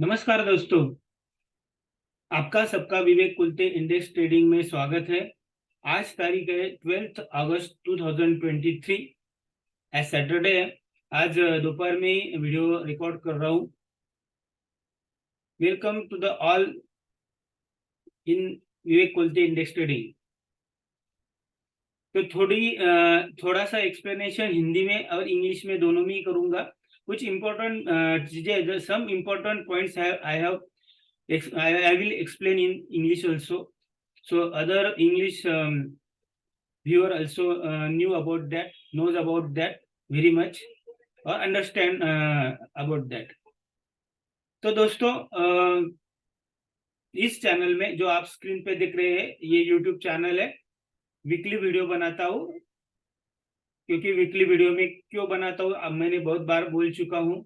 नमस्कार दोस्तों, आपका सबका विवेक कुलते इंडेक्स ट्रेडिंग में स्वागत है। आज तारीख है 12 अगस्त 2023। आज सैटरडे है। आज दोपहर में वीडियो रिकॉर्ड कर रहा हूँ। Welcome to the all in Vivek Kulte index trading. तो थोड़ा सा एक्सप्लेनेशन हिंदी में और इंग्लिश में दोनों में ही करूंगा। कुछ इम्पोर्टेंट चीजें, some important points I will explain in English also. So other English viewer also knows about that very much or understand about that. तो दोस्तों, इस चैनल में जो आप स्क्रीन पे देख रहे हैं ये यूट्यूब चैनल है। वीकली वीडियो बनाता हूँ। क्योंकि वीकली वीडियो में क्यों बनाता हूँ अब मैंने बहुत बार बोल चुका हूँ।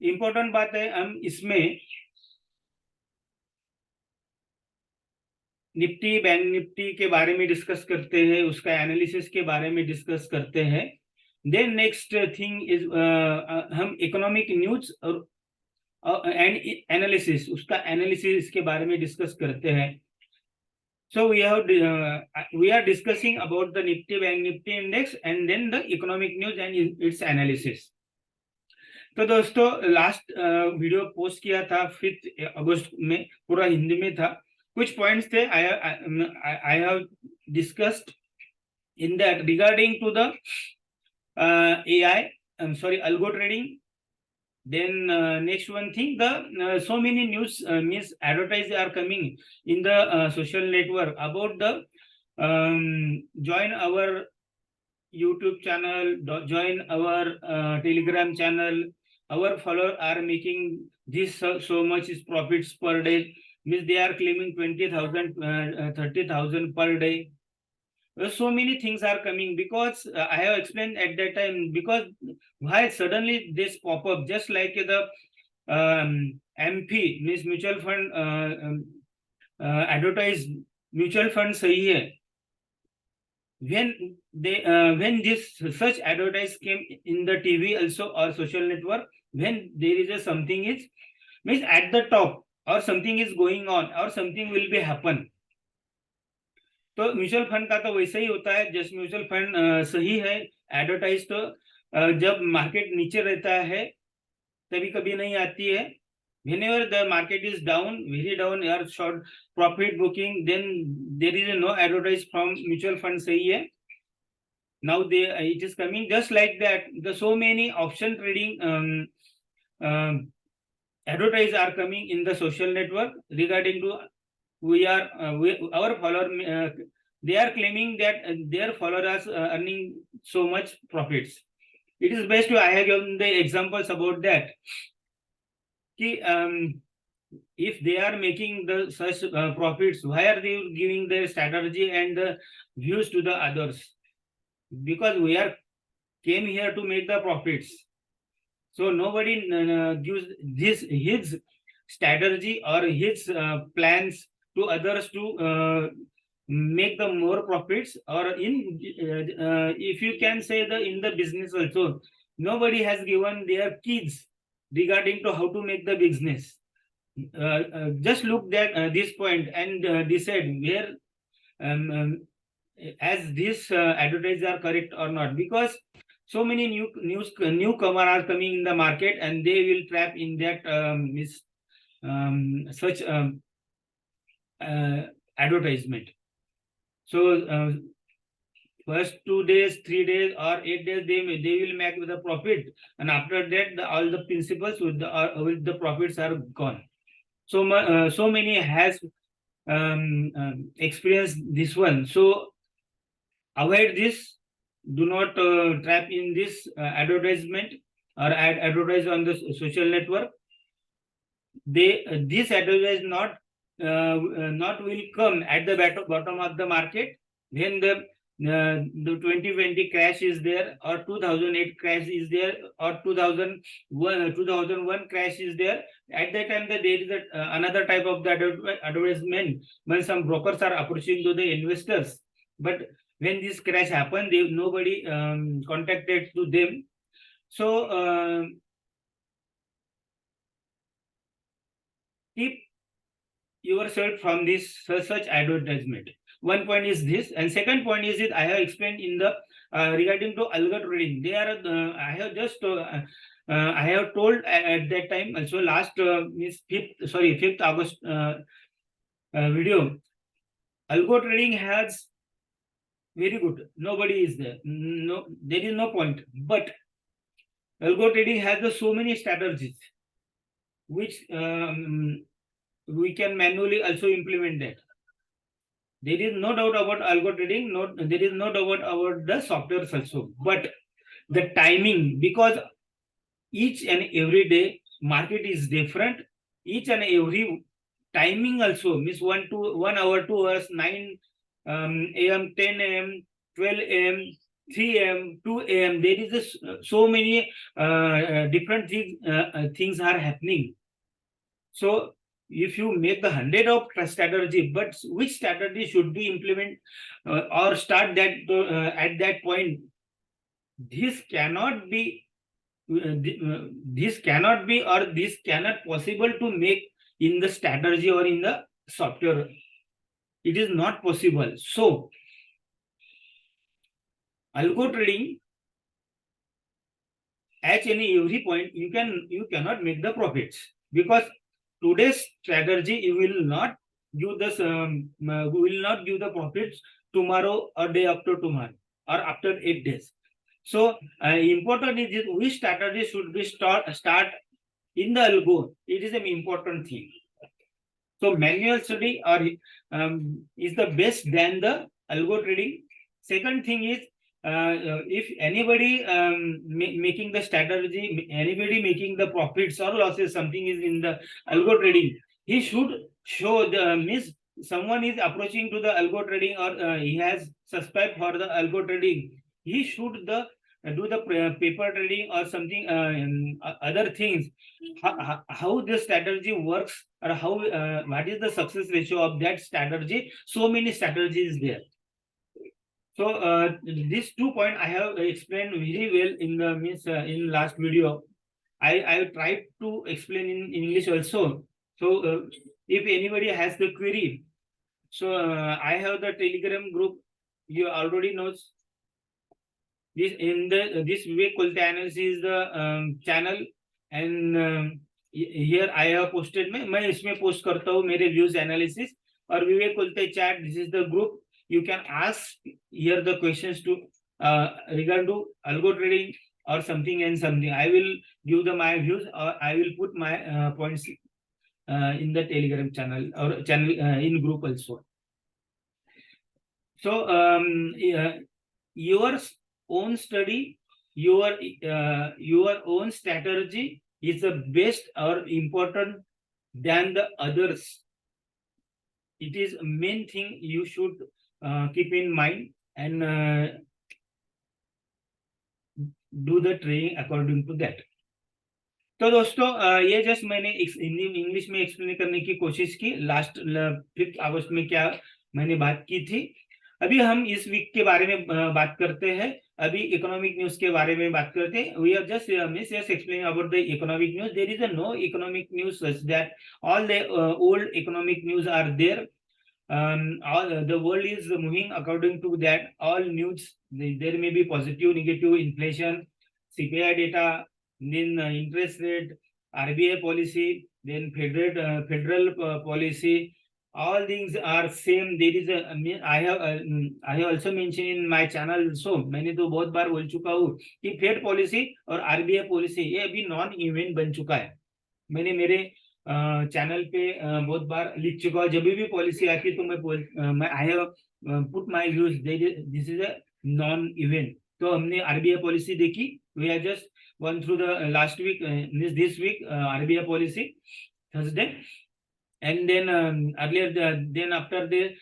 इम्पोर्टेंट बात है, हम इसमें निफ्टी बैंक निफ्टी के बारे में डिस्कस करते हैं, उसका एनालिसिस के बारे में डिस्कस करते हैं। देन नेक्स्ट थिंग इज हम इकोनॉमिक न्यूज और एंड एनालिसिस, उसका एनालिसिस के बारे में डिस्कस करते हैं। So we are discussing about the Nifty Bank Nifty Index and then the economic news and its analysis. तो दोस्तों, लास्ट वीडियो पोस्ट किया था 5 अगस्त में, पूरा हिंदी में था। कुछ पॉइंट्स थे I have discussed in that regarding to the algo trading. Then next one thing, the so many news means advertise are coming in the social network about the join our YouTube channel, join our Telegram channel. Our followers are making this so much is profits per day. Means they are claiming 20,000, 30,000 per day. So many things are coming because I have explained at that time, because why suddenly this pop up, just like the MP means mutual fund advertise mutual fund sahi hai. When this such advertise came in the TV also or social network, when there is a something is means at the top or something is going on or something will be happen. तो mutual fund का तो वैसा ही होता है। Just mutual fund सही है advertise तो जब मार्केट नीचे रहता है तभी कभी नहीं आती है। whenever the market is down, very down or short profit booking, then there is no advertise from mutual fund सही है। now it is coming just like that. The so many option trading advertise are coming in the social network regarding to our follower, they are claiming that their followers earning so much profits. It is best to I have given the examples about that. If they are making the such profits, why are they giving their strategy and the views to the others? Because we are came here to make the profits. So nobody gives this his strategy or his plans to others to make the more profits, or in if you can say the in the business also, nobody has given their kids regarding to how to make the business. Just look at this point and decide where as this advertises are correct or not, because so many newcomer are coming in the market and they will trap in that such advertisement. So first 2 days, 3 days or 8 days they will make the profit, and after that all the principals with the profits are gone. So so many has experienced this one. So avoid this. Do not trap in this advertisement or advertise on the social network. This advertise not will come at the bottom of the market when the 2020 crash is there, or 2008 crash is there, or 2001 crash is there. At that time there is another type of the advertisement when some brokers are approaching to the investors, but when this crash happened, nobody contacted to them. So keep yourself from this such advertisement. One point is this, and second point is it I have explained in the regarding to algo trading. They are I have just I have told at that time also last is 5th August video. Algo trading has very good. Nobody is there. No, there is no point. But algo trading has the so many strategies which we can manually also implement that. There is no doubt about algo trading. There is no doubt about the softwares also. But the timing, because each and every day market is different. Each and every timing also means 1 hour, 2 hours, 9 a.m., 10 a.m., 12 a.m., 3 a.m., 2 a.m. There is so many different things are happening. So if you make the 100 of strategy, but which strategy should be implement or start that at that point? This cannot be this cannot be or this cannot possible to make in the strategy or in the software. It is not possible. So algo trading, at every point you cannot make the profits, because today's strategy you will not give this will not give the profits tomorrow or day after tomorrow or after 8 days. So important is which strategy should be start in the algo. It is an important thing. So manual study or is the best than the algo trading. Second thing is if anybody making the strategy, anybody making the profits or losses, something is in the algo trading, he should show the means someone is approaching to the algo trading or he has subscribed for the algo trading. He should do the paper trading or something other things. How the strategy works or how what is the success ratio of that strategy? So many strategies there. So these 2 points I have explained very well in the in last video. I tried to explain in English also. So if anybody has the query, so I have the Telegram group. You already knows this. In the this Vivek Kolte analysis is the channel, and here I have posted. मैं इसमें post करता हूँ मेरे views analysis और Vivek Kolte chat. This is the group. You can ask here the questions to regard to algo trading or something and something. I will give my views or I will put my points in the Telegram channel or channel in group also. So your own study, your own strategy is the best or important than the others. It is a main thing you should keep in mind and do the trading according to that. तो दोस्तों ये just मैंने English में explain करने की कोशिश की last 5th अगस्त में क्या मैंने बात की थी. अभी हम इस वीक के बारे में बात करते हैं. अभी इकोनॉमिक न्यूज के बारे में बात करते हैं. We are just explaining about the economic news. There is no economic news such that all the old economic news are there. All the world is moving according to that. All news, there may be positive, negative, inflation, CPI data, then interest rate, RBI policy, then federal policy. All things are same. There is a I have also mentioned in my channel also. मैंने तो बहुत बार बोल चुका हूँ कि Fed policy और RBI policy ये अभी नॉन इवेंट बन चुका है. मैंने मेरे चैनल पे बहुत बार लिख चुका हूँ. जब भी पॉलिसी आती है तो मैं I have put my views. This is a non event. तो हमने RBI पॉलिसी देखी. We are just went through the last week this week RBI policy Thursday, and then earlier then after the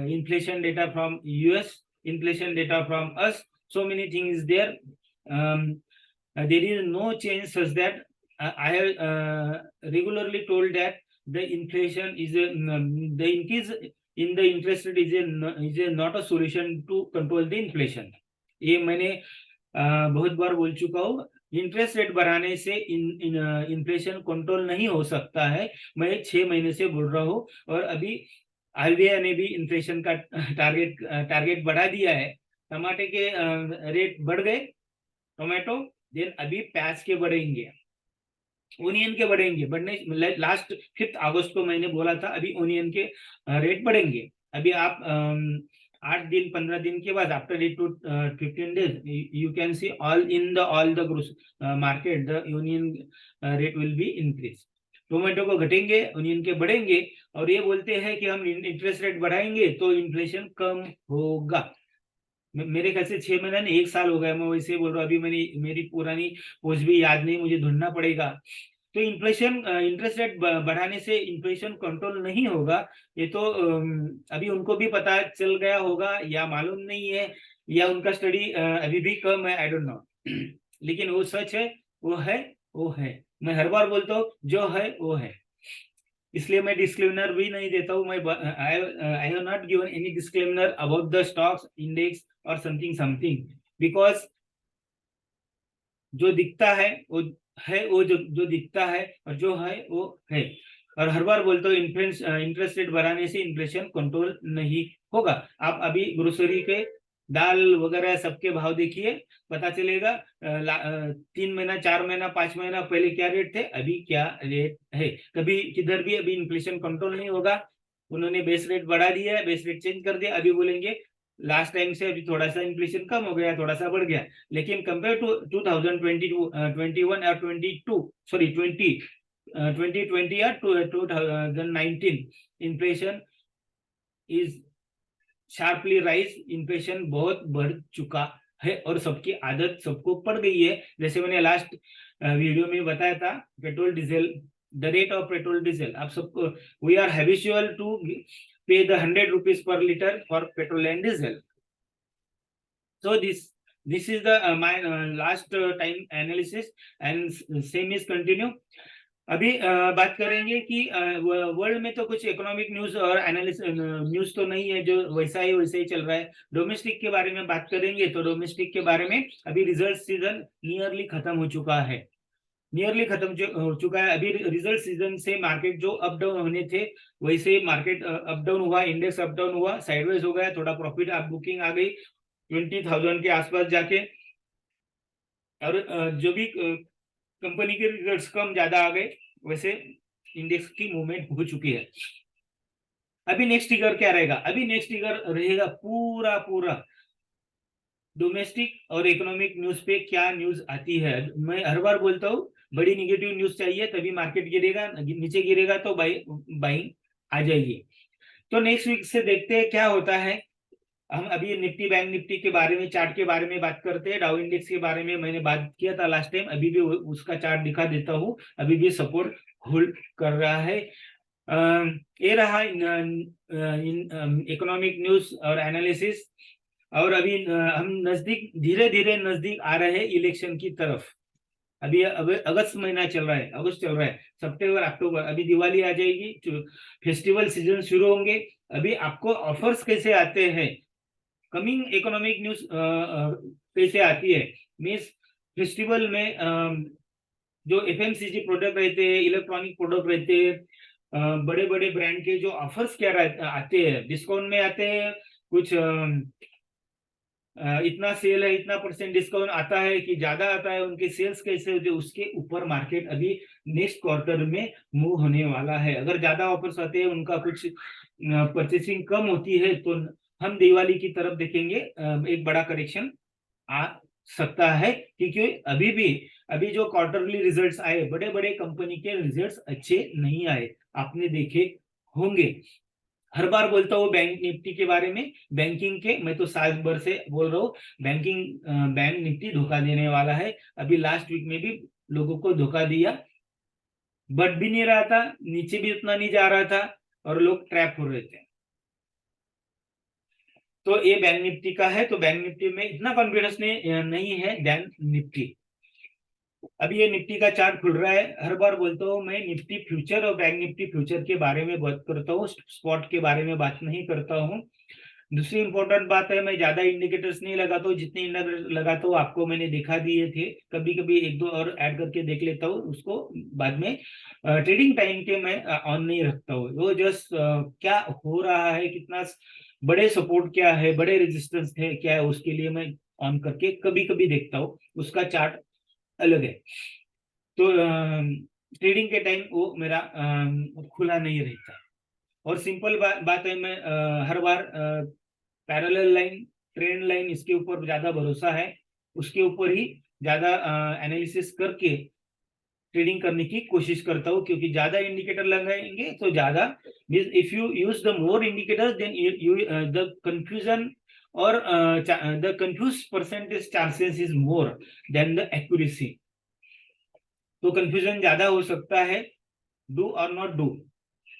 inflation data from US, inflation data from us. So many things there. There is no change such that I have regularly told that the inflation is the increase in the interest rate is not a solution to control the inflation. ये मैंने बहुत बार बोल चुका हूँ. Interest rate बढ़ाने से inflation control नहीं हो सकता है। मैं 6 महीने से बोल रहा हूँ, और अभी आरबीआई ने भी इन्फ्लेशन का टारगेट बढ़ा दिया है। टमाटे के रेट बढ़ गए, टोमेटो, देन अभी प्याज के बढ़ेंगे, ओनियन के बढ़ेंगे। बढ़ने लास्ट 5 अगस्त को मैंने बोला था, अभी ओनियन के रेट बढ़ेंगे। अभी आप 8 दिन 15 दिन के बाद, after 8 to 15 days, you can see all the gross market, the union rate will be increased. Tomato को घटेंगे, ओनियन के बढ़ेंगे, और ये बोलते हैं कि हम इंटरेस्ट रेट बढ़ाएंगे तो इन्फ्लेशन कम होगा। मेरे ख्याल से 6 महीना नहीं, 1 साल हो गया मैं वैसे बोल रहा हूँ। अभी मेरी पुरानी पोस्ट भी याद नहीं, मुझे ढूंढना पड़ेगा। तो इन्फ्लेशन, इंटरेस्ट रेट बढ़ाने से इन्फ्लेशन कंट्रोल नहीं होगा, ये तो अभी उनको भी पता चल गया होगा, या मालूम नहीं है, या उनका स्टडी अभी भी कम है, आई डोंट नो। लेकिन वो सच है, वो है, वो है। मैं हर बार बोलता हूँ, जो है वो है। इसलिए मैं डिस्क्लेमर भी नहीं देता हूँ। मैं I have not given any disclaimer about the stocks index और समथिंग समथिंग, बिकॉज जो दिखता है वो है, वो जो दिखता है, और जो है वो है। और हर बार बोलते हो, इंटरेस्ट रेट बढ़ाने से इन्फ्लेशन कंट्रोल नहीं होगा। आप अभी ग्रोसरी के दाल वगैरह सबके भाव देखिए, पता चलेगा 3 महीना 4 महीना 5 महीना पहले क्या रेट थे, अभी क्या रेट है। कभी किधर भी अभी इन्फ्लेशन कंट्रोल नहीं होगा। उन्होंने बेस रेट बढ़ा दिया है, बेस रेट चेंज कर दिया, अभी बोलेंगे लास्ट टाइम से अभी थोड़ा सा इन्फ्लेशन कम हो गया, थोड़ा सा बढ़ गया। लेकिन कंपेयर टू 2022, 21 और 22, सॉरी 2020 या 2019, inflation is sharply rise. Inflation बहुत बढ़ चुका है, और सबकी आदत सबको पड़ गई है। जैसे मैंने लास्ट वीडियो में बताया था, petrol diesel, the rate of petrol diesel, आप सबको, we are habitual to pay the 100 rupees per liter for petrol and diesel. So this is the my last time analysis, and same is continue. अभी बात करेंगे कि world में तो कुछ economic news और एनालिसिस न्यूज तो नहीं है, जो वैसा ही चल रहा है। डोमेस्टिक के बारे में बात करेंगे, तो डोमेस्टिक के बारे में अभी रिजल्ट सीजन नियरली खत्म हो चुका है, नियरली खत्म हो चुका है। अभी रिजल्ट सीजन से मार्केट जो अप डाउन होने थे, वैसे मार्केट अप डाउन हुआ, इंडेक्स अप डाउन हुआ, साइडवेज हो गया, थोड़ा प्रॉफिट आप बुकिंग आ गई 20,000 के आसपास जाके, और जो भी कंपनी के रिजल्ट्स कम ज्यादा आ गए, वैसे इंडेक्स की मूवमेंट हो चुकी है। अभी नेक्स्ट फिगर क्या रहेगा? अभी नेक्स्ट फिगर रहेगा पूरा पूरा डोमेस्टिक और इकोनॉमिक न्यूज पे क्या न्यूज आती है। मैं हर बार बोलता हूँ, बड़ी निगेटिव न्यूज चाहिए तभी मार्केट गिरेगा, नीचे गिरेगा तो बाइंग आ जाएगी। तो नेक्स्ट वीक से देखते हैं क्या होता है। हम अभी निफ्टी बैंक निफ्टी के बारे में, चार्ट के बारे में बात करते हैं। डाउ इंडेक्स के बारे में मैंने बात किया था लास्ट टाइम, अभी भी उसका चार्ट दिखा देता हूँ, अभी भी सपोर्ट होल्ड कर रहा है। ये रहा इकोनॉमिक न्यूज और एनालिसिस। और अभी हम नजदीक, धीरे धीरे नजदीक आ रहे हैं इलेक्शन की तरफ। अभी अगस्त महीना चल रहा है, अगस्त चल रहा है, सितंबर अक्टूबर, अभी दिवाली आ जाएगी, फेस्टिवल सीजन शुरू होंगे। अभी आपको ऑफर्स कैसे आते हैं, कमिंग इकोनॉमिक न्यूज कैसे आती है, मीन्स फेस्टिवल में जो एफएमसीजी प्रोडक्ट रहते हैं, इलेक्ट्रॉनिक प्रोडक्ट रहते हैं, बड़े बड़े ब्रांड के जो ऑफर्स क्या आते हैं, डिस्काउंट में आते हैं, कुछ इतना सेल है, इतना परसेंट डिस्काउंट आता है कि ज्यादा आता है, उनके सेल्स कैसे होते हैं, उसके ऊपर मार्केट अभी नेक्स्ट क्वार्टर में मूव होने वाला है। अगर ज्यादा ऑफर्स आते हैं, उनका कुछ परचेसिंग कम होती है, तो हम दिवाली की तरफ देखेंगे एक बड़ा करेक्शन आ सकता है। क्योंकि अभी जो क्वार्टरली रिजल्ट्स आए, बड़े बड़े कंपनी के रिजल्ट्स अच्छे नहीं आए, आपने देखे होंगे। हर बार बोलता हूँ बैंक निफ्टी के बारे में, बैंकिंग के, मैं तो साल भर से बोल रहा हूँ, बैंक निफ्टी धोखा देने वाला है। अभी लास्ट वीक में भी लोगों को धोखा दिया, बढ़ भी नहीं रहा था, नीचे भी उतना नहीं जा रहा था, और लोग ट्रैप हो रहे थे। तो ये बैंक निफ्टी का है। तो बैंक निफ्टी में इतना कॉन्फिडेंस नहीं है बैंक निफ्टी। अभी ये निफ्टी का चार्ट खुल रहा है। हर बार बोलता हूँ मैं, निफ्टी फ्यूचर और बैंक निफ्टी फ्यूचर के बारे में बात करता हूँ, स्पॉट के बारे में बात नहीं करता हूँ। दूसरी इंपॉर्टेंट बात है, मैं ज्यादा इंडिकेटर्स नहीं लगाता हूँ, जितने इंडिकेटर लगाता हूँ आपको मैंने दिखा दिए थे। कभी कभी एक दो और ऐड करके देख लेता हूँ, उसको बाद में ट्रेडिंग टाइम के मैं ऑन नहीं रखता हूँ। वो जस्ट क्या हो रहा है, कितना बड़े सपोर्ट क्या है, बड़े रेजिस्टेंस है क्या है, उसके लिए मैं ऑन करके कभी कभी देखता हूँ, उसका चार्ट अलग है। तो ट्रेडिंग के टाइम वो मेरा खुला नहीं रहता। और सिंपल बात है, मैं हर बार पैरेलल लाइन, ट्रेंड लाइन, इसके ऊपर ज्यादा भरोसा है, उसके ऊपर ही ज्यादा एनालिसिस करके ट्रेडिंग करने की कोशिश करता हूँ। क्योंकि ज्यादा इंडिकेटर लगाएंगे तो ज्यादा, if you use the more indicator then you the confusion और the confuse percentage chances is more than the accuracy. तो कंफ्यूजन ज्यादा हो सकता है, डू और नॉट डू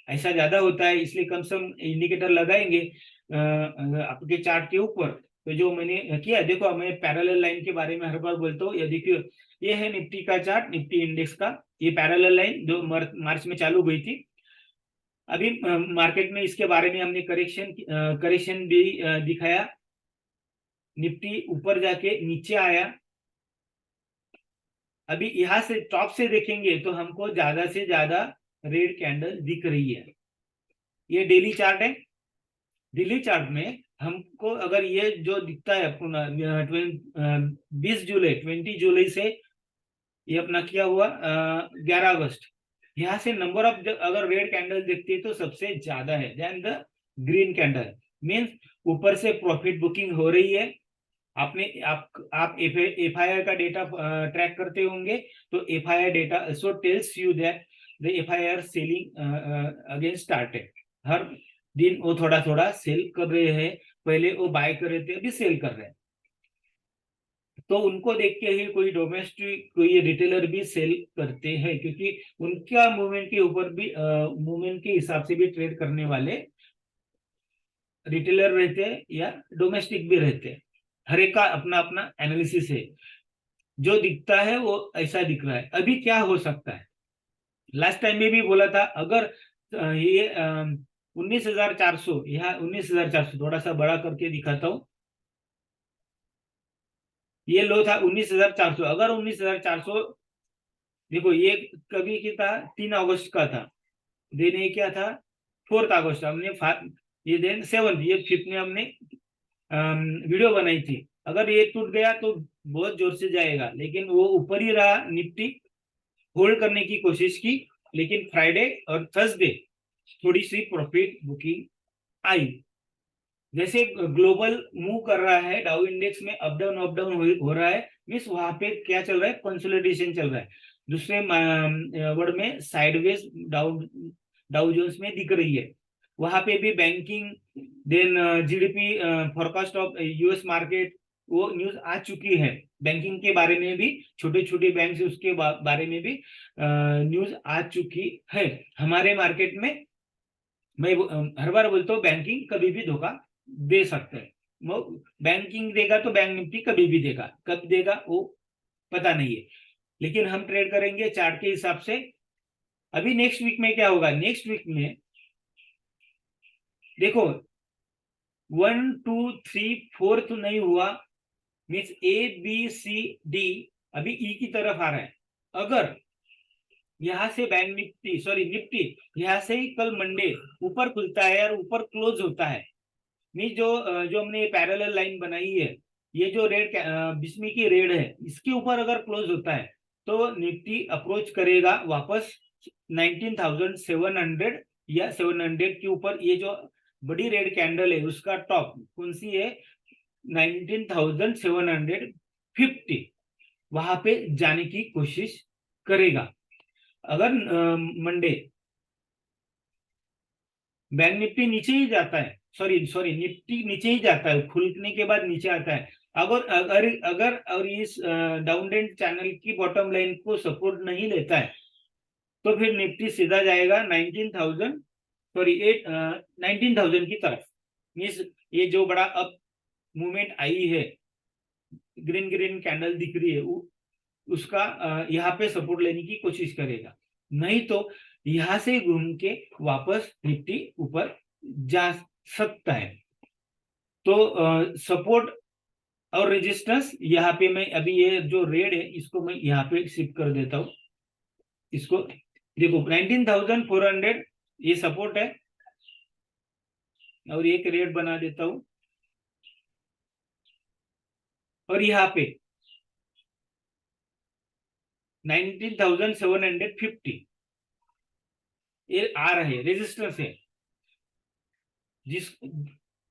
ऐसा ज्यादा होता है, इसलिए कम से कम इंडिकेटर लगाएंगे आपके चार्ट के ऊपर। तो जो मैंने किया, देखो मैं पैरेलल लाइन के बारे में हर बार बोलता हूँ। ये देखिए, ये है निफ्टी का चार्ट, निफ्टी इंडेक्स का। ये पैरेलल लाइन जो मार्च में चालू हुई थी। अभी मार्केट में इसके बारे में हमने करेक्शन भी दिखाया। निफ्टी ऊपर जाके नीचे आया। अभी यहां से टॉप से देखेंगे तो हमको ज्यादा से ज्यादा रेड कैंडल दिख रही है। ये डेली चार्ट है। डेली चार्ट में हमको अगर ये जो दिखता है अपना 20 जुलाई, 20 जुलाई से ये अपना किया हुआ 11 अगस्त, यहाँ से नंबर ऑफ अगर रेड कैंडल देखते हैं तो सबसे ज्यादा है then the green candle. Means ऊपर से प्रॉफिट बुकिंग हो रही है। आपने आप एफआईआर का डेटा ट्रैक करते होंगे, तो FIR data also tells you that the FIR selling again started. हर दिन वो थोड़ा थोड़ा सेल कर रहे हैं। पहले वो बाय कर रहे थे, अभी सेल कर रहे हैं। तो उनको देख के ही कोई डोमेस्टिक, कोई रिटेलर भी सेल करते हैं, क्योंकि उनका मूवमेंट के ऊपर भी, मूवमेंट के हिसाब से भी ट्रेड करने वाले रिटेलर रहते हैं या डोमेस्टिक भी रहते हैं। हर एक का अपना अपना एनालिसिस है। जो दिखता है वो ऐसा दिख रहा है। अभी क्या हो सकता है, लास्ट टाइम में भी बोला था, अगर ये 19,400, यहाँ 19,400 थोड़ा सा बड़ा करके दिखाता हूँ। ये लो था 19,400। अगर 19,400, देखो ये कभी की था, 3 अगस्त का था। देन ये क्या था, 4 अगस्त हमने, ये देन 7, ये 5 में हमने वीडियो बनाई थी। अगर ये टूट गया तो बहुत जोर से जाएगा, लेकिन वो ऊपर ही रहा। निफ्टी होल्ड करने की कोशिश की, लेकिन फ्राइडे और थर्सडे थोड़ी सी प्रॉफिट बुकिंग आई। जैसे ग्लोबल मूव कर रहा है, डाउ इंडेक्स में अप डाउन हो रहा है। मीन्स वहां पे क्या चल रहा है, कंसोलिडेशन चल रहा है। दूसरे वर्ड में साइडवेज डाउ डाउ जोन्स में दिख रही है। वहां पे भी banking, then GDP forecast of US market, वो न्यूज आ चुकी है। बैंकिंग के बारे में भी, छोटे छोटे बैंक उसके बारे में भी न्यूज आ चुकी है। हमारे मार्केट में मैं हर बार बोलता हूँ, बैंकिंग कभी भी धोखा दे सकते हैं। वो बैंकिंग देगा तो बैंक निफ्टी कभी भी देगा, कब देगा वो पता नहीं है। लेकिन हम ट्रेड करेंगे चार्ट के हिसाब से। अभी नेक्स्ट वीक में क्या होगा, नेक्स्ट वीक में देखो 1 2 3 4 तो नहीं हुआ, मीन्स ABCD अभी ई की तरफ आ रहा है। अगर यहां से बैंक निफ्टी, सॉरी निफ्टी, यहां से ही कल मंडे ऊपर खुलता है और ऊपर क्लोज होता है, मीन जो हमने पैरेलल लाइन बनाई है, ये जो रेड बिस्मी की रेड है, इसके ऊपर अगर क्लोज होता है तो निफ्टी अप्रोच करेगा वापस 19,700 या 700 के ऊपर। ये जो बड़ी रेड कैंडल है उसका टॉप कौन सी है, 19,750, वहां पे जाने की कोशिश करेगा। अगर मंडे बैंक निफ्टी नीचे ही जाता है, सॉरी सॉरी निफ्टी नीचे ही जाता है, खुलने के बाद नीचे आता है। अगर अगर अगर और इस डाउन ट्रेंड चैनल की बॉटम लाइन को सपोर्ट नहीं लेता है, तो फिर निफ्टी सीधा जाएगा 19,000, सॉरी 19,000 की तरफ। मीन्स ये जो बड़ा अप मूवमेंट आई है, ग्रीन ग्रीन कैंडल दिख रही है, उसका यहाँ पे सपोर्ट लेने की कोशिश करेगा। नहीं तो यहां से घूम के वापस निफ्टी ऊपर जा सकता है। तो सपोर्ट और रेजिस्टेंस यहाँ पे मैं अभी ये जो रेड है इसको मैं यहाँ पे शिफ्ट कर देता हूँ। इसको देखो 19,400 ये सपोर्ट है और एक रेड बना देता हूँ और यहाँ पे 19,750 ये आ रहे रेजिस्टेंस है। जिस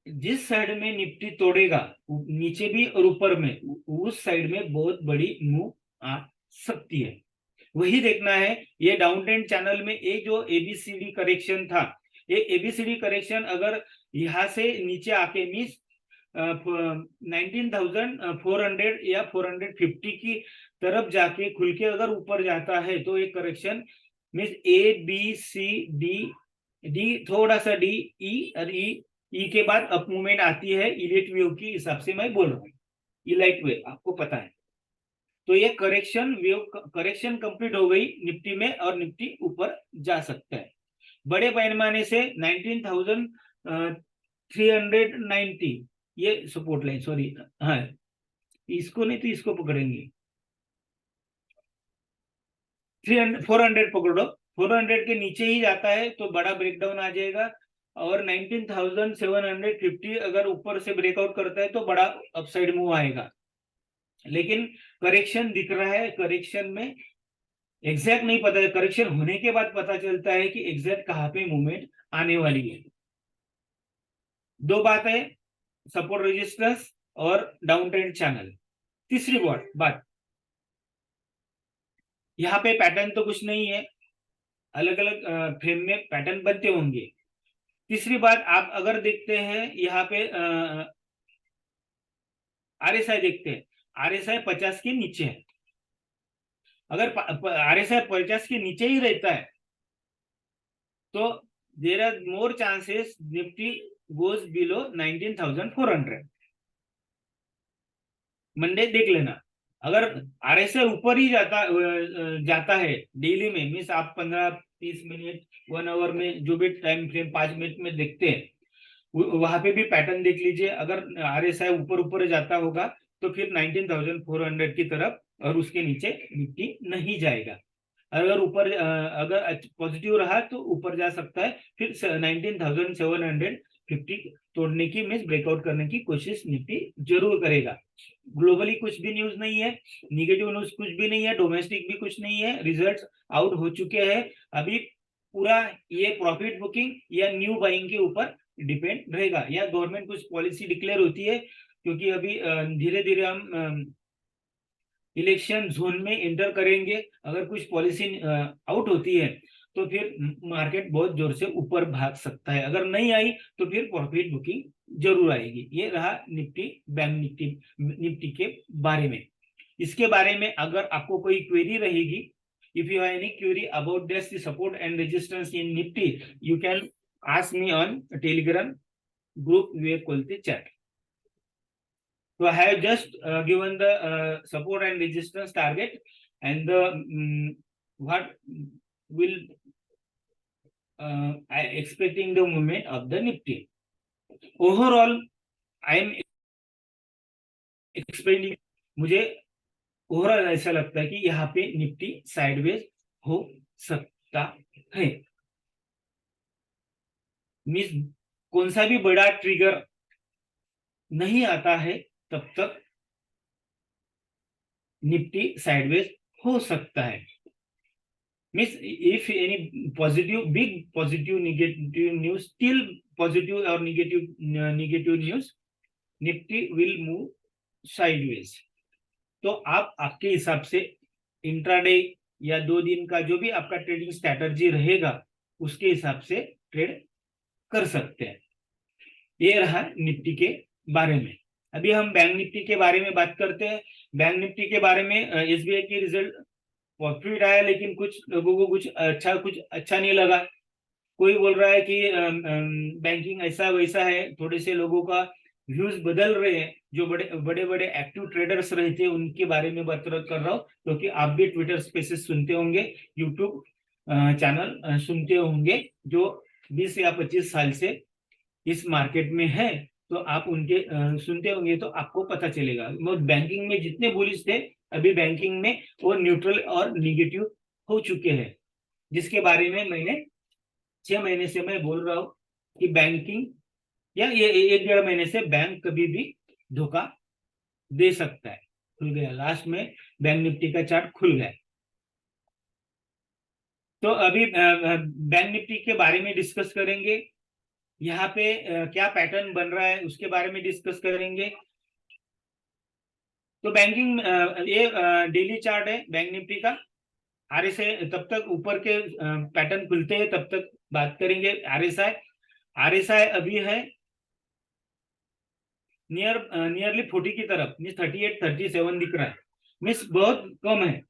जिस साइड में निफ्टी तोड़ेगा नीचे भी और ऊपर में उस साइड में बहुत बड़ी मूव आ सकती है, वही देखना है। ये डाउन ट्रेंड चैनल में ये जो एबीसीडी करेक्शन था, ये एबीसीडी करेक्शन अगर यहाँ से नीचे आके मीन्स 19,400 या 450 की तरफ जाके खुल के अगर ऊपर जाता है तो एक correction means A B C D, D थोड़ा सा डी, ई और ई के बाद अप मूवमेंट आती है इलाइट वेव की हिसाब से मैं बोल रहा हूँ। इलाइट वेव आपको पता है। तो ये करेक्शन वेव करेक्शन कंप्लीट हो गई निफ्टी में और निफ्टी ऊपर जा सकता है। बड़े पैमाने से 19,390 ये सपोर्ट लाइन, सॉरी हाँ इसको नहीं तो इसको पकड़ेंगे। 400 पकड़ो, 400 के नीचे ही जाता है तो बड़ा ब्रेकडाउन आ जाएगा और 19,750 अगर ऊपर से ब्रेकआउट करता है तो बड़ा अपसाइड मूव आएगा। लेकिन करेक्शन दिख रहा है, करेक्शन में एग्जैक्ट नहीं पता है, करेक्शन होने के बाद पता चलता है कि एग्जैक्ट कहां पे मूवमेंट आने वाली है। दो बात है, सपोर्ट रेजिस्टेंस और डाउन ट्रेंड चैनल। तीसरी बात यहाँ पे पैटर्न तो कुछ नहीं है, अलग अलग फ्रेम में पैटर्न बनते होंगे। तीसरी बात आप अगर देखते हैं यहाँ पे आरएसआई देखते हैं, आरएसआई 50 के नीचे है। अगर आरएसआई 50 के नीचे ही रहता है तो there are more chances Nifty goes below 19,400। Monday देख लेना, अगर आरएसआई ऊपर ही जाता है डेली में मीन्स आप 15-30 मिनट 1 आवर में जो भी टाइम फ्रेम 5 मिनट में देखते हैं वहां पे भी पैटर्न देख लीजिए। अगर आरएसआई ऊपर जाता होगा तो फिर 19,400 की तरफ और उसके नीचे निफ्टी नहीं जाएगा। अगर ऊपर अगर पॉजिटिव रहा तो ऊपर जा सकता है, फिर 19,750 तोड़ने की मीन्स ब्रेकआउट करने की कोशिश निफ्टी जरूर करेगा। ग्लोबली कुछ भी न्यूज नहीं है, निगेटिव न्यूज कुछ भी नहीं है, डोमेस्टिक भी कुछ नहीं है, रिजल्ट्स आउट हो चुके हैं। अभी पूरा ये प्रॉफिट बुकिंग या न्यू बाइंग के ऊपर डिपेंड रहेगा या गवर्नमेंट कुछ पॉलिसी डिक्लेयर होती है, क्योंकि अभी धीरे धीरे हम इलेक्शन जोन में एंटर करेंगे। अगर कुछ पॉलिसी आउट होती है तो फिर मार्केट बहुत जोर से ऊपर भाग सकता है, अगर नहीं आई तो फिर प्रॉफिट बुकिंग जरूर आएगी। ये रहा निफ्टी बैंक निफ्टी के बारे में। इसके बारे में अगर आपको कोई क्वेरी रहेगी, if you have any query about this support and resistance in Nifty, you can ask me on Telegram group Vivek Kolte chat. So I have just given the support and resistance target and the what will I expecting the movement of the Nifty. Overall, I am expecting, मुझे overall ऐसा लगता है कि यहाँ पे Nifty sideways हो सकता है। मीन्स कौन सा भी बड़ा ट्रिगर नहीं आता है तब तक निफ्टी साइडवेज हो सकता है। Means if any positive big positive negative news, still positive और negative news, Nifty will move sideways. तो आप आपके हिसाब से इंट्राडे या 2 दिन का जो भी आपका ट्रेडिंग स्ट्रैटेजी रहेगा उसके हिसाब से ट्रेड कर सकते हैं। ये रहा निफ्टी के बारे में। अभी हम बैंक निफ्टी के बारे में बात करते हैं। बैंक निफ्टी के बारे में एसबीआई की रिजल्ट प्रॉफिट आया, लेकिन कुछ लोगों को कुछ अच्छा नहीं लगा। कोई बोल रहा है कि बैंकिंग ऐसा वैसा है, थोड़े से लोगों का व्यूज बदल रहे हैं। जो बड़े बड़े एक्टिव ट्रेडर्स रहते हैं उनके बारे में बात कर रहा हूँ, क्योंकि आप भी ट्विटर स्पेसेस सुनते होंगे, यूट्यूब चैनल सुनते होंगे जो 20 या 25 साल से इस मार्केट में है। तो आप उनके सुनते होंगे तो आपको पता चलेगा। बैंकिंग में जितने बुलिश थे, अभी बैंकिंग में वो न्यूट्रल और निगेटिव हो चुके हैं, जिसके बारे में मैंने 6 महीने से मैं बोल रहा हूँ कि बैंकिंग या ये 1-1.5 महीने से बैंक कभी भी धोखा दे सकता है। खुल गया लास्ट में, बैंक निफ्टी का चार्ट खुल गया। तो अभी बैंक निफ्टी के बारे में डिस्कस करेंगे। यहाँ पे क्या पैटर्न बन रहा है उसके बारे में डिस्कस करेंगे। तो बैंकिंग ये डेली चार्ट है बैंक निफ्टी का। आरएसआई तब तक ऊपर के पैटर्न खुलते हैं तब तक बात करेंगे। आरएसआई अभी है नियरली 40 की तरफ, मीन्स 38-37 दिख रहा है, मीन्स बहुत कम है।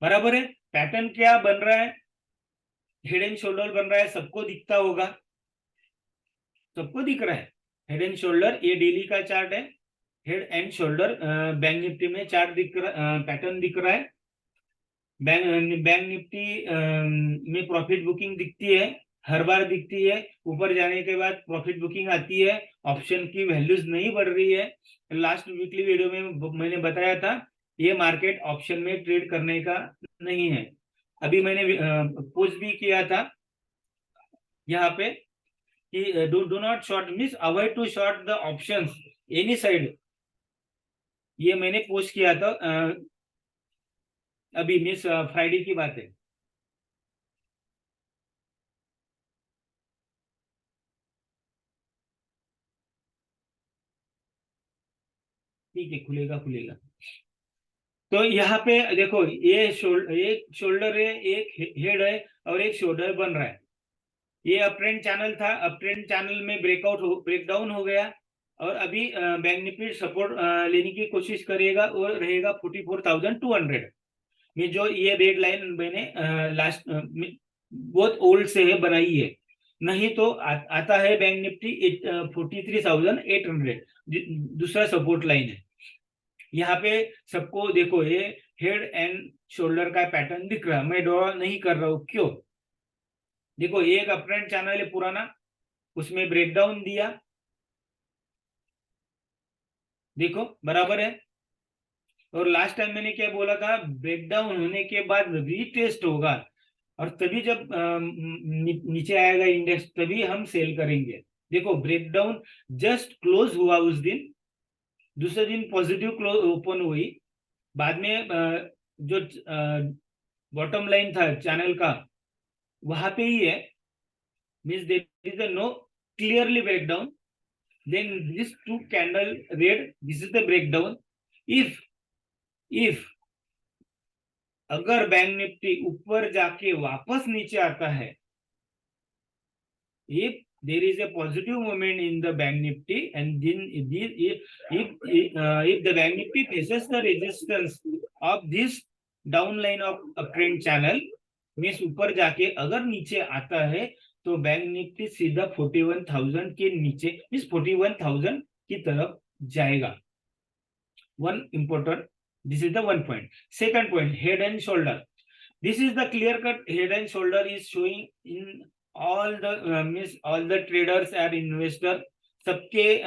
बराबर है। पैटर्न क्या बन रहा है, हेड एंड शोल्डर बन रहा है, सबको दिखता होगा, सबको दिख रहा है हेड एंड शोल्डर। ये डेली का चार्ट है, head and shoulder bank Nifty में चार्ट दिख रहा, पैटर्न दिख रहा है। बैंक निफ्टी में प्रॉफिट बुकिंग दिखती है, हर बार दिखती है। ऊपर जाने के बाद प्रॉफिट बुकिंग आती है, ऑप्शन की वैल्यूज नहीं बढ़ रही है। लास्ट वीकली वीडियो में मैंने बताया था ये मार्केट ऑप्शन में ट्रेड करने का नहीं है। अभी मैंने पोस्ट भी किया था यहाँ पे कि do not short, means avoid to short the options any side. ये मैंने पोस्ट किया था अभी, मीन्स फ्राइडे की बात है। ठीक है, खुलेगा खुलेगा। तो यहाँ पे देखो ये एक शोल्डर है, एक हेड है और एक शोल्डर बन रहा है। ये अप ट्रेंड चैनल था, अप ट्रेंड चैनल में ब्रेकडाउन हो गया और अभी बैंक निफ्टी सपोर्ट लेने की कोशिश करेगा और रहेगा 44,200 में। जो ये रेड लाइन मैंने लास्ट बहुत ओल्ड से है बनाई है, नहीं तो आता है बैंक निफ्टी 43,800, दूसरा सपोर्ट लाइन है। यहाँ पे सबको देखो ये हेड एंड शोल्डर का पैटर्न दिख रहा है, मैं ड्रॉ नहीं कर रहा हूँ, क्यों? देखो एक अप ट्रेंड चैनल है पुराना, उसमें ब्रेकडाउन दिया, देखो बराबर है। और लास्ट टाइम मैंने क्या बोला था, ब्रेकडाउन होने के बाद रीटेस्ट होगा और तभी जब नीचे आएगा इंडेक्स तभी हम सेल करेंगे। देखो ब्रेकडाउन जस्ट क्लोज हुआ उस दिन, दूसरे दिन पॉजिटिव क्लोज ओपन हुई, बाद में जो बॉटम लाइन था चैनल का वहां पे ही है, means there is no clearly breakdown. then this two candle red, this is the breakdown. if अगर बैंक निफ्टी ऊपर जाके वापस नीचे आता है, if there is a positive movement in the bank nifty and then if the bank nifty faces the resistance of this downline of uptrend channel, means ऊपर जाके अगर नीचे आता है तो बैंक निफ्टी सीधा 41,000 के नीचे, मीन्स 41,000 की तरफ जाएगा। One important, this is the one point. Second point, head and shoulder. This is the clear cut head and shoulder is showing in all the means all the traders and investor, सबके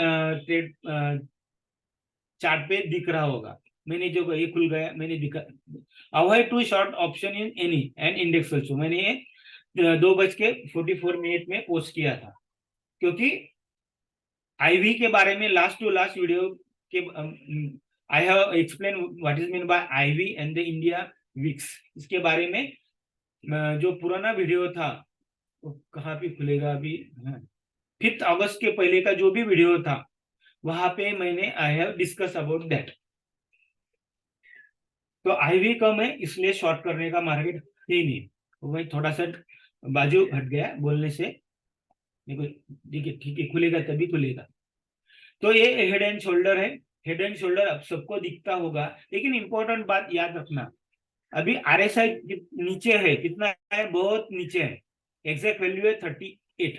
trade chart पे दिख रहा होगा। मैंने जो ये खुल गया मैंने दिखा, avoid to short option in any end index also, मैंने ये 2:44 में पोस्ट किया था, क्योंकि आईवी के बारे में लास्ट टू लास्ट वीडियो के I have explain what is mean by ivy and the India VIX. इसके बारे में जो पुराना वीडियो था कहाँ पे खुलेगा अभी, 5 अगस्त के पहले का जो भी वीडियो था वहां पे मैंने I have discuss about that. तो आईवी कम है इसलिए शॉर्ट करने का मार्केट ही नहीं, वही थोड़ा सा बाजू हट गया बोलने से। देखो ठीक है खुलेगा तभी खुलेगा। तो ये हेड एंड शोल्डर है, हेड एंड शोल्डर अब सबको दिखता होगा, लेकिन इंपॉर्टेंट बात याद रखना, अभी आरएसआई नीचे है, कितना है, बहुत नीचे है, एग्जैक्ट वैल्यू है 38।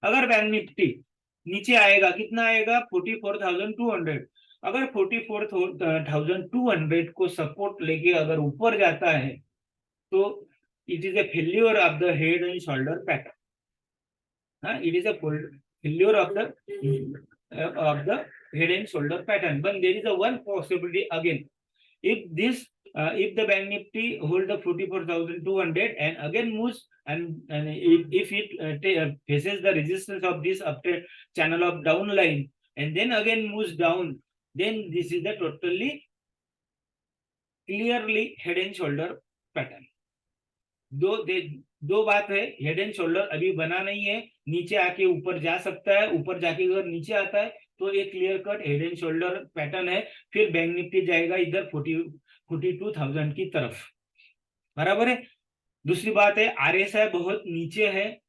अगर बैंक निफ्टी नीचे आएगा, कितना आएगा, 44,200, अगर 44,200 को सपोर्ट लेके अगर ऊपर जाता है तो it is a failure of the head and shoulder pattern. It is a failure of the head and shoulder pattern. But there is a one possibility again. If the bank nifty hold the 44,200 and again moves, and if it faces the resistance of this uptrend channel of downline and then again moves down, then this is the totally clearly head and shoulder pattern. दो बात है, head and shoulder अभी बना नहीं है, नीचे आके ऊपर जा सकता है, ऊपर जाके अगर नीचे आता है तो एक clear cut head and shoulder pattern है, फिर बैंक निफ्टी जाएगा इधर 42,000 की तरफ, बराबर है। दूसरी बात है आरएसआई बहुत नीचे है,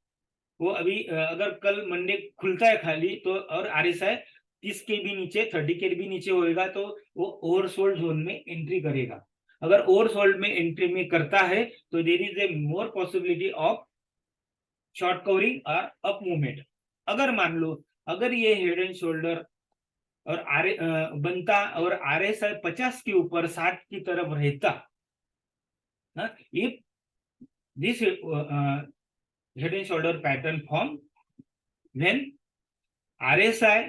वो अभी अगर कल मंडे खुलता है खाली तो और आरएसआई 30 के भी नीचे 30 के भी नीचे होएगा तो वो ओवरसोल्ड जोन में एंट्री करेगा। अगर ओवरसोल्ड में एंट्री में करता है तो there is a more possibility of short covering और अप मूवमेंट। अगर मान लो अगर ये हेड एंड शोल्डर और बनता और आरएसआई 50 के ऊपर 60 की तरफ रहता, if this head and shoulder pattern form when RSI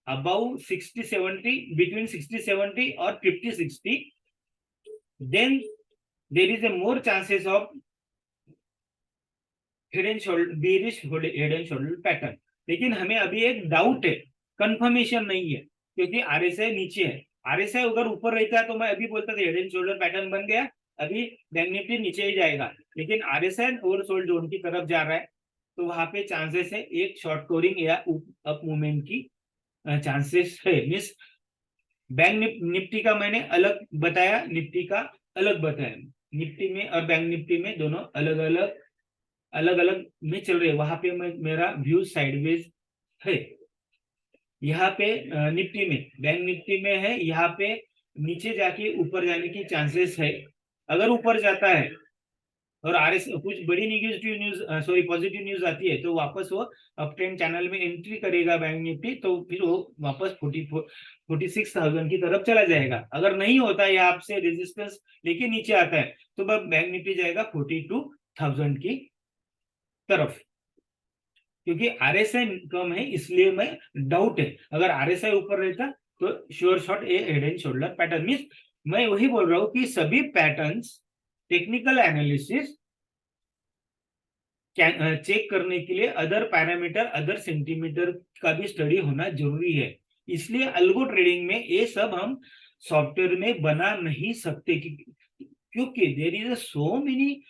above 60-70, between 60-70 or 50-60, then there is a more chances of head and shoulder bearish head and shoulder pattern। लेकिन हमें अभी एक डाउट है, कंफर्मेशन नहीं है, क्योंकि आरएसआई नीचे है। आरएसआई अगर ऊपर रहता तो मैं अभी बोलता था हेड एंड शोल्डर पैटर्न बन गया, अभी बैंक निफ्टी नीचे ही जाएगा, लेकिन आरएसआई ओवरसोल्ड जोन की तरफ जा रहा है तो वहां पे चांसेस है एक शॉर्ट कवरिंग या अप मूवमेंट की चांसेस है। मिस बैंक निफ्टी का मैंने अलग बताया, निफ्टी का अलग बताया, निफ्टी में और बैंक निफ्टी में दोनों अलग अलग में चल रहे, वहां पे मेरा व्यू साइडवेज है। यहाँ पे निफ्टी में बैंक निफ्टी में है, यहाँ पे नीचे जाके ऊपर जाने की चांसेस है। अगर ऊपर जाता है और आरएस कुछ बड़ी negative news sorry positive news आती है तो वापस वो अप ट्रेंड चैनल में एंट्री करेगा बैंक निफ्टी, तो फिर वो वापस 46,000 की तरफ चला जाएगा। अगर नहीं होता है आपसे रेजिस्टेंस लेके नीचे आता है तो बैंक निफ्टी जाएगा 42,000 की तरफ, क्योंकि आरएसआई कम है इसलिए मैं डाउट है। अगर आरएसआई ऊपर रहता तो sure shot A head and shoulder pattern. Means मैं वही बोल रहा हूं कि सभी पैटर्न्स टेक्निकल एनालिसिस चेक करने के लिए अदर पैरामीटर अदर सेंटीमीटर का भी स्टडी होना जरूरी है। इसलिए अल्गो ट्रेडिंग में ये सब हम सॉफ्टवेयर में बना नहीं सकते, क्योंकि there is so many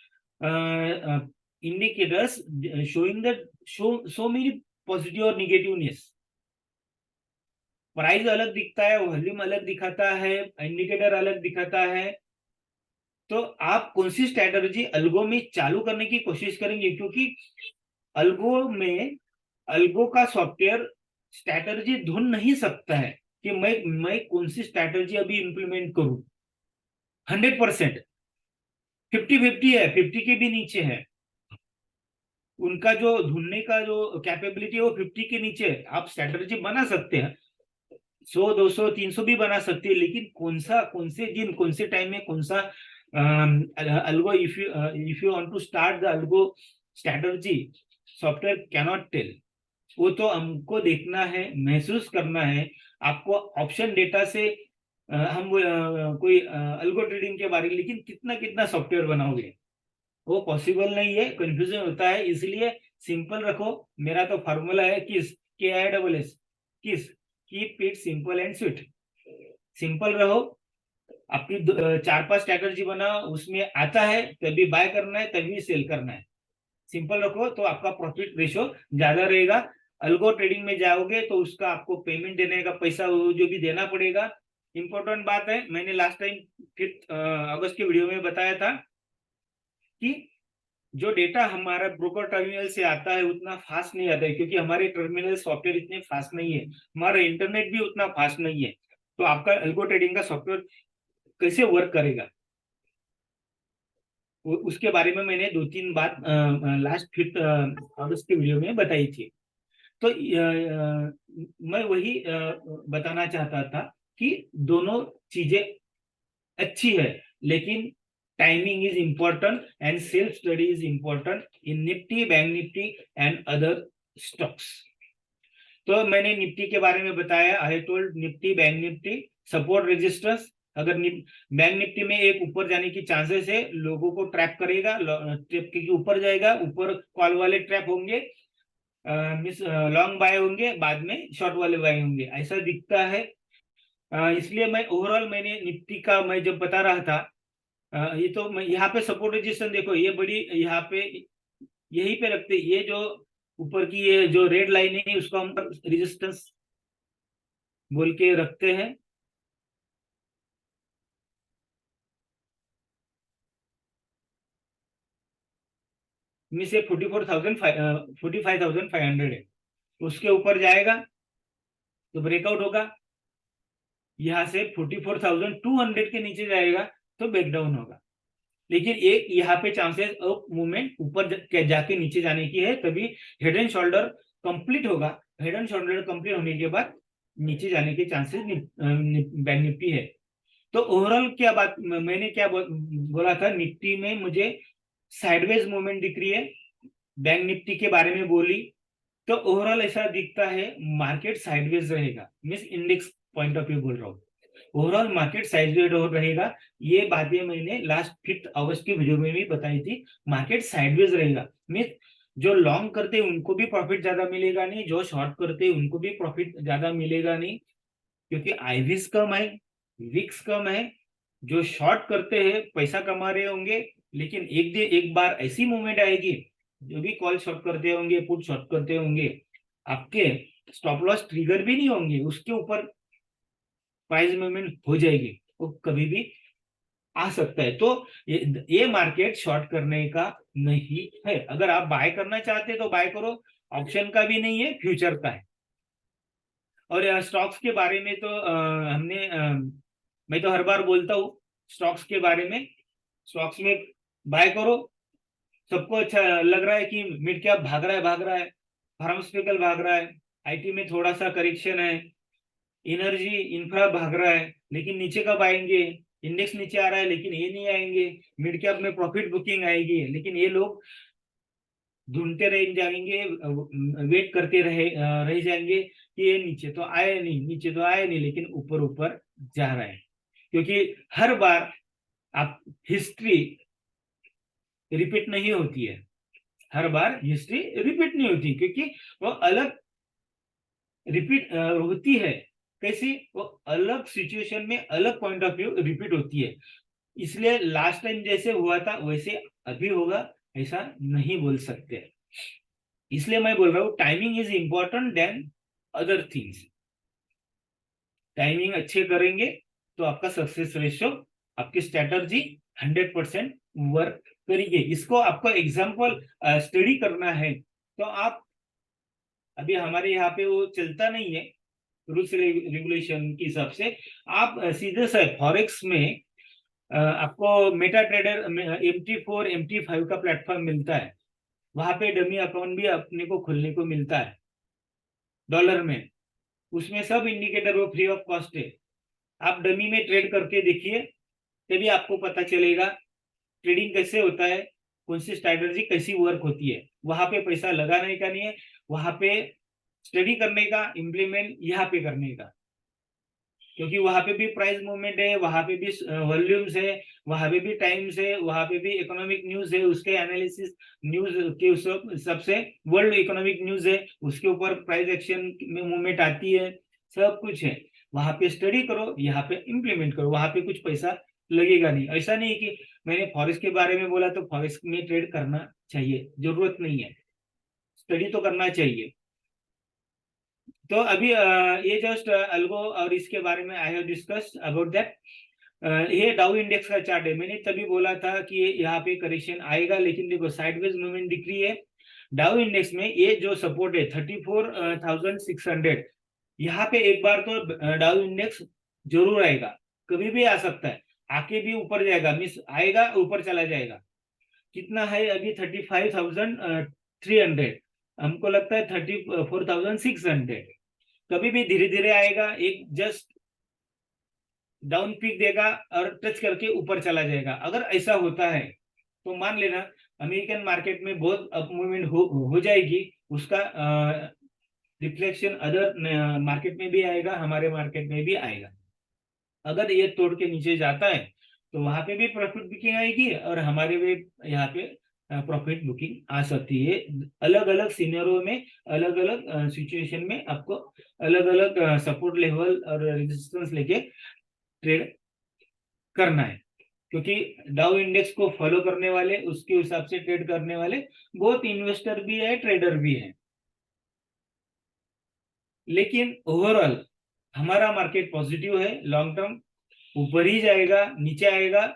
indicators showing that so many positive और negativeness। प्राइस अलग दिखता है, वॉल्यूम अलग दिखाता है, इंडिकेटर अलग दिखाता है, तो आप कौन सी स्ट्रेटजी अल्गो में चालू करने की कोशिश करेंगे, क्योंकि अल्गो का सॉफ्टवेयर स्ट्रेटजी ढूंढ नहीं सकता है कि मैं कौन सी स्ट्रेटजी अभी इंप्लीमेंट करूं। 100% 50-50 है, 50 के भी नीचे है, उनका जो ढूंढने का जो कैपेबिलिटी है वो 50 के नीचे है। आप स्ट्रेटजी बना सकते हैं 100, 200, 300 भी बना सकते हैं, लेकिन कौन से दिन कौन से टाइम में कौन सा algo, if you want to start the algo strategy software cannot tell. वो तो हमको देखना है, महसूस करना है। आपको ऑप्शन डेटा से हम कोई अल्गो ट्रेडिंग के बारे में, लेकिन कितना सॉफ्टवेयर बनाओगे वो पॉसिबल नहीं है, कंफ्यूजन होता है। इसलिए सिंपल रखो। मेरा तो फॉर्मूला है किस KISS, किस keep it simple and sweet. Simple रहो, अपनी 4-5 स्ट्रैटेजी बनाओ, उसमें आता है तभी बाय करना है तभी सेल करना है। सिंपल रखो तो आपका प्रॉफिट रेशो ज्यादा रहेगा। अल्गो ट्रेडिंग में जाओगे तो उसका आपको पेमेंट देने का पैसा जो भी देना पड़ेगा। इंपॉर्टेंट बात है, मैंने लास्ट टाइम 5 अगस्त के वीडियो में बताया था कि जो डेटा हमारा ब्रोकर टर्मिनल से आता है उतना फास्ट नहीं आता है, क्योंकि हमारे टर्मिनल सॉफ्टवेयर इतने फास्ट नहीं है, हमारा इंटरनेट भी उतना फास्ट नहीं है। तो आपका अल्गो ट्रेडिंग का सॉफ्टवेयर कैसे वर्क करेगा उसके बारे में मैंने 2-3 बात लास्ट 5 अगस्त के वीडियो में बताई थी। तो मैं वही बताना चाहता था कि दोनों चीजें अच्छी है, लेकिन timing is important and self study is important in Nifty, Bank Nifty and other stocks। तो मैंने निफ्टी के बारे में बताया, I told Nifty, bank Nifty, support resistance. अगर बैंक निफ्टी में एक ऊपर जाने की चांसेस है, लोगों को ट्रैप करेगा, ट्रैप के ऊपर जाएगा, ऊपर कॉल वाले ट्रैप होंगे, मिस लॉन्ग बाय होंगे, बाद में शॉर्ट वाले बाय होंगे, ऐसा दिखता है। इसलिए मैं ओवरऑल मैंने निफ्टी का मैं जब बता रहा था, ये तो यहाँ पे सपोर्ट रेजिस्टेंस देखो, ये बड़ी यहाँ पे यहीं पे रखते, ये जो ऊपर की ये जो रेड लाइन है उसको हम रेजिस्टेंस बोल के रखते हैं। में से 45,500 है, उसके ऊपर जाएगा तो ब्रेकआउट होगा, यहाँ से 44,200 के नीचे जाएगा तो बैकडाउन होगा। लेकिन एक यहाँ पे चांसेस ऑफ मूवमेंट ऊपर जाके नीचे जाने की है, तभी हेड एंड शोल्डर कंप्लीट होगा। हेड एंड शोल्डर कंप्लीट होने के बाद नीचे जाने के चांसेस बैंक निफ्टी है। तो ओवरऑल क्या बात मैंने क्या बोला था, निफ्टी में मुझे साइडवेज मूवमेंट दिख रही है, बैंक निफ्टी के बारे में बोली तो ओवरऑल ऐसा दिखता है मार्केट साइडवेज रहेगा, means index point of view बोल रहा हूँ, ओवरऑल मार्केट साइडवेज रहेगा। ये बातें मैंने लास्ट 5 अगस्त की वीडियो में भी बताई थी, मार्केट साइडवेज रहेगा, मीन्स जो लॉन्ग करते हैं उनको भी प्रॉफिट ज्यादा मिलेगा नहीं, जो शॉर्ट करते हैं उनको भी प्रॉफिट ज्यादा मिलेगा नहीं, क्योंकि आईवीज कम है, विक्स कम है। जो शॉर्ट करते हैं पैसा कमा रहे होंगे, लेकिन एक बार ऐसी मूवमेंट आएगी, जो भी कॉल शॉर्ट करते होंगे, पुट शॉर्ट करते होंगे, आपके स्टॉप लॉस ट्रिगर भी नहीं होंगे, उसके ऊपर प्राइस मूवमेंट हो जाएगी, वो कभी भी आ सकता है। तो ये मार्केट शॉर्ट करने का नहीं है। अगर आप बाय करना चाहते तो बाय करो, ऑप्शन का भी नहीं है, फ्यूचर का है। और स्टॉक्स के बारे में तो मैं तो हर बार बोलता हूँ स्टॉक्स के बारे में, स्टॉक्स में बाय करो। सबको अच्छा लग रहा है कि मिड कैप भाग रहा है, फार्मास्यूटिकल भाग रहा है, आईटी में थोड़ा सा करेक्शन है, एनर्जी इंफ्रा भाग रहा है, लेकिन नीचे कब आएंगे, इंडेक्स नीचे आ रहा है लेकिन ये नहीं आएंगे, मिड कैप में प्रॉफिट बुकिंग आएगी, लेकिन ये लोग ढूंढते रह जाएंगे, वेट करते रह जाएंगे कि ये नीचे तो आए नहीं, नीचे तो आए नहीं, लेकिन ऊपर ऊपर जा रहा है। क्योंकि हर बार आप हिस्ट्री रिपीट नहीं होती है, हर बार हिस्ट्री रिपीट नहीं होती, क्योंकि वो अलग रिपीट होती है। कैसी? वो अलग सिचुएशन में अलग पॉइंट ऑफ व्यू रिपीट होती है। इसलिए लास्ट टाइम जैसे हुआ था वैसे अभी होगा ऐसा नहीं बोल सकते। इसलिए मैं बोल रहा हूँ timing is important then other things. Timing अच्छे करेंगे तो आपका सक्सेस रेशियो, आपकी स्ट्रेटर्जी 100% वर्क करेंगे। इसको आपको एग्जाम्पल स्टडी करना है तो आप, अभी हमारे यहाँ पे वो चलता नहीं है रूल्स रेगुलेशन के हिसाब से, आप सीधे से फॉरेक्स में आपको मेटा ट्रेडर MT4 MT5 का प्लेटफॉर्म मिलता है, वहां पे डमी अकाउंट भी अपने को खोलने को मिलता है डॉलर में, उसमें सब इंडिकेटर वो फ्री ऑफ कॉस्ट है। आप डमी में ट्रेड करके देखिए, तभी आपको पता चलेगा ट्रेडिंग कैसे होता है, कौन सी स्ट्रैटेजी कैसी वर्क होती है। वहां पे पैसा लगाने का नहीं है, वहां पे स्टडी करने का, इम्प्लीमेंट यहाँ पे करने का, क्योंकि वहां पे भी प्राइस मूवमेंट है, वहां पे भी वॉल्यूम्स है, वहां पे भी टाइम्स है, वहां पे भी इकोनॉमिक न्यूज है, उसके एनालिसिस न्यूज के सबसे वर्ल्ड इकोनॉमिक न्यूज है, उसके ऊपर प्राइस एक्शन में मूवमेंट आती है, सब कुछ है। वहां पे स्टडी करो, यहाँ पे इम्प्लीमेंट करो, वहां पे कुछ पैसा लगेगा नहीं। ऐसा नहीं कि मैंने फॉरेस्ट के बारे में बोला तो फॉरेस्ट में ट्रेड करना चाहिए, जरूरत नहीं है, स्टडी तो करना चाहिए। तो अभी ये जस्ट अल्गो और इसके बारे में I have discuss about that. ये डाउ इंडेक्स का चार्ट है, मैंने तभी बोला था कि यहाँ पे करेक्शन आएगा, लेकिन देखो साइडवेज मूवमेंट दिख रही है। डाउ इंडेक्स में ये जो सपोर्ट है 34,600, यहाँ पे एक बार तो डाउ इंडेक्स जरूर आएगा, कभी भी आ सकता है, आके भी ऊपर जाएगा, मिस आएगा ऊपर चला जाएगा। कितना है अभी? 35,300, हमको लगता है 34,600। कभी भी धीरे धीरे आएगा, एक जस्ट डाउन पीक देगा और टच करके ऊपर चला जाएगा। अगर ऐसा होता है तो मान लेना अमेरिकन मार्केट में बहुत अप मूवमेंट हो जाएगी, उसका रिफ्लेक्शन अदर मार्केट में भी आएगा, हमारे मार्केट में भी आएगा। अगर ये तोड़ के नीचे जाता है तो वहां पे भी प्रॉफिट बुकिंग आएगी और हमारे भी यहाँ पे प्रॉफिट बुकिंग आ सकती है। अलग अलग सिनेरियो में, अलग अलग सिचुएशन में आपको अलग अलग सपोर्ट लेवल और रेजिस्टेंस लेके ट्रेड करना है, क्योंकि डाउ इंडेक्स को फॉलो करने वाले, उसके हिसाब से ट्रेड करने वाले बहुत इन्वेस्टर भी है, ट्रेडर भी है। लेकिन ओवरऑल हमारा मार्केट पॉजिटिव है। लॉन्ग टर्म ऊपर ही जाएगा, नीचे आएगा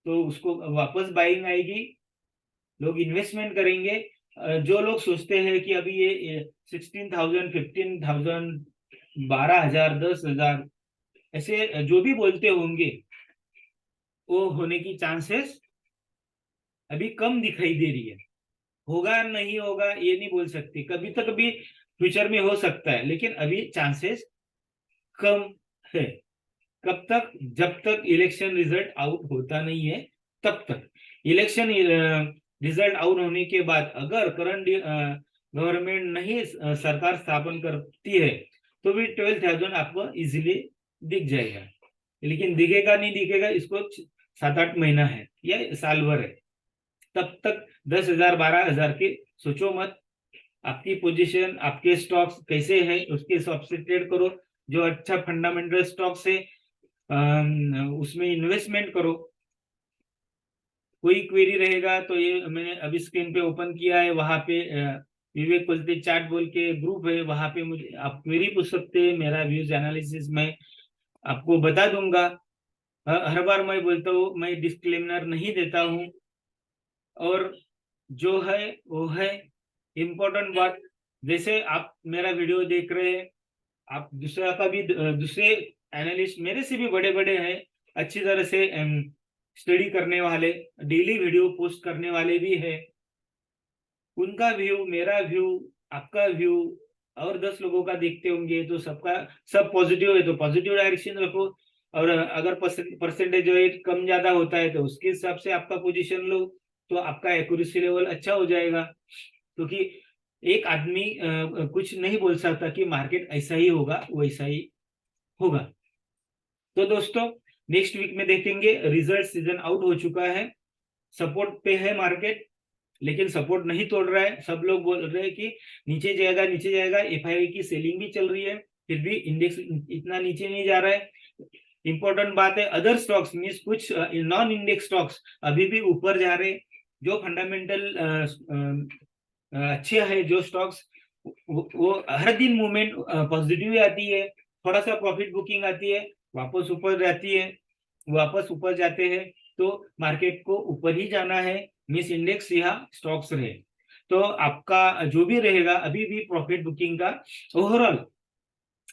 तो उसको वापस बाइंग आएगी, लोग इन्वेस्टमेंट करेंगे। जो लोग सोचते हैं कि अभी ये 16,000, 15,000, 12,000, 10,000 ऐसे जो भी बोलते होंगे, वो होने की चांसेस अभी कम दिखाई दे रही है। होगा नहीं होगा ये नहीं बोल सकते, कभी तो कभी फ्यूचर में हो सकता है, लेकिन अभी चांसेस कम है। कब तक? जब तक इलेक्शन रिजल्ट आउट होता नहीं है तब तक। इलेक्शन रिजल्ट आउट होने के बाद अगर करंट गवर्नमेंट नहीं सरकार स्थापन करती है तो भी 12,000 आपको इजीली दिख जाएगा। लेकिन दिखेगा नहीं दिखेगा, इसको 7-8 महीना है या साल भर है। तब तक 10,000, 12,000 के सोचो मत। आपकी पोजीशन, आपके स्टॉक्स कैसे हैं उसके हिसाब से ट्रेड करो। जो अच्छा फंडामेंटल स्टॉक्स है उसमें इन्वेस्टमेंट करो। कोई क्वेरी रहेगा तो ये मैंने अभी स्क्रीन पे ओपन किया है, वहां पे विवेक कुलते चार्ट बोल के ग्रुप है, वहां पे मुझे आप क्वेरी पूछ सकते हैं। मेरा व्यूज एनालिसिस मैं आपको बता दूंगा। हर बार मैं बोलता हूँ, मैं डिस्क्लेमर नहीं देता हूँ, और जो है वो है। इम्पोर्टेंट बात, जैसे आप मेरा वीडियो देख रहे हैं, आप दूसरा का भी, दूसरे एनालिस्ट मेरे से भी बड़े बड़े हैं, अच्छी तरह से स्टडी करने वाले, डेली वीडियो पोस्ट करने वाले भी है। उनका व्यू, मेरा व्यू, आपका व्यू और 10 लोगों का देखते होंगे तो सबका सब पॉजिटिव है तो पॉजिटिव डायरेक्शन रखो। और अगर परसेंटेज जो है कम ज्यादा होता है तो उसके हिसाब से आपका पोजीशन लो, तो आपका एक्यूरेसी लेवल अच्छा हो जाएगा। क्योंकि एक आदमी कुछ नहीं बोल सकता कि मार्केट ऐसा ही होगा वैसा ही होगा। तो दोस्तों नेक्स्ट वीक में देखेंगे। रिजल्ट सीजन आउट हो चुका है, सपोर्ट पे है मार्केट, लेकिन सपोर्ट नहीं तोड़ रहा है। सब लोग बोल रहे हैं कि नीचे जाएगा नीचे जाएगा, एफआईआई की सेलिंग भी चल रही है, फिर भी इंडेक्स इतना नीचे नहीं जा रहा है। इंपॉर्टेंट बात है, अदर स्टॉक्स मीन्स कुछ नॉन इंडेक्स स्टॉक्स अभी भी ऊपर जा रहे हैं। जो फंडामेंटल अच्छे है जो स्टॉक्स, वो हर दिन मूवमेंट पॉजिटिव आती है, थोड़ा सा प्रॉफिट बुकिंग आती है, वापस ऊपर जाती है, वापस ऊपर जाते हैं। तो मार्केट को ऊपर ही जाना है, मिस इंडेक्स या स्टॉक्स रहे तो आपका जो भी रहेगा, अभी भी प्रॉफिट बुकिंग का ओवरऑल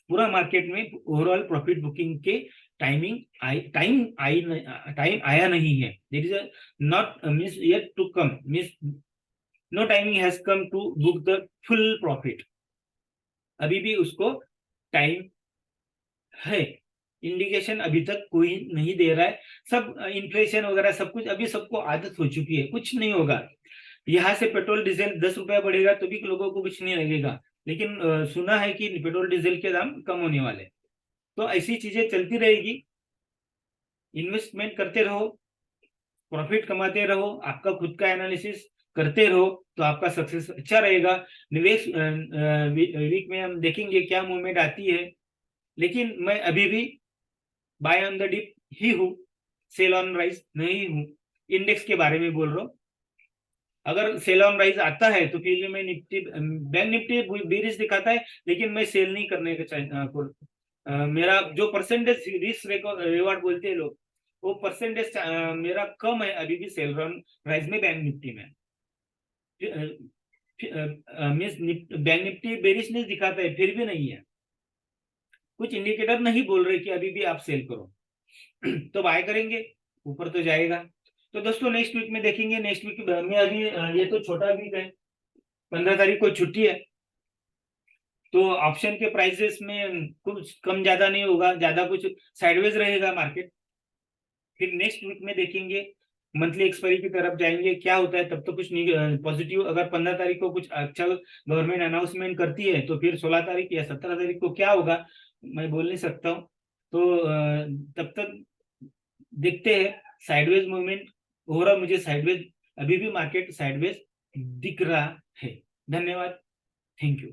पूरा मार्केट में ओवरऑल प्रॉफिट बुकिंग के टाइम आया नहीं है। There is not means yet to come, means no timing has come to book the full profit. अभी भी उसको टाइम है, इंडिकेशन अभी तक कोई नहीं दे रहा है। सब इन्फ्लेशन वगैरह सब कुछ अभी सबको आदत हो चुकी है, कुछ नहीं होगा। यहाँ से पेट्रोल डीजल 10 रुपया बढ़ेगा तो भी लोगों को कुछ नहीं लगेगा, लेकिन सुना है कि पेट्रोल डीजल के दाम कम होने वाले। तो ऐसी चीजें चलती रहेगी। इन्वेस्टमेंट करते रहो, प्रॉफिट कमाते रहो, आपका खुद का एनालिसिस करते रहो, तो आपका सक्सेस अच्छा रहेगा। निवेश वीक में हम देखेंगे क्या मूवमेंट आती है, लेकिन मैं अभी भी बाय ऑन द डिप ही हूँ, सेल ऑन राइज नहीं हूँ। इंडेक्स के बारे में बोल रहा हूँ। अगर सेल ऑन राइज आता है तो फिर भी मैं निफ्टी, बैंक निफ्टी बेरिश दिखाता है, लेकिन मैं सेल नहीं करने का मेरा जो परसेंटेज रिस्क रिवार्ड बोलते हैं लोग, वो परसेंटेज मेरा कम है अभी भी सेल ऑन राइज में, बैंक निफ्टी में। मीन्स बैंक निफ्टी बेरिश नहीं दिखाता है, फिर भी नहीं है, कुछ इंडिकेटर नहीं बोल रहे कि अभी भी आप सेल करो। तो बाय करेंगे, ऊपर तो जाएगा। तो दोस्तों नेक्स्ट वीक में देखेंगे। नेक्स्ट वीक में अभी ये तो छोटा वीक है, 15 तारीख को छुट्टी है, तो ऑप्शन के प्राइसेस में कुछ कम ज्यादा नहीं होगा, ज्यादा कुछ साइडवेज रहेगा मार्केट। फिर नेक्स्ट वीक में देखेंगे मंथली एक्सपायरी की तरफ जाएंगे, क्या होता है तब तो कुछ नहीं पॉजिटिव। अगर 15 तारीख को कुछ अच्छा गवर्नमेंट अनाउंसमेंट करती है तो फिर 16 तारीख या 17 तारीख को क्या होगा मैं बोल नहीं सकता हूँ। तो तब तक देखते हैं। साइडवेज मूवमेंट हो रहा, मुझे साइडवेज, अभी भी मार्केट साइडवेज दिख रहा है। धन्यवाद। Thank you.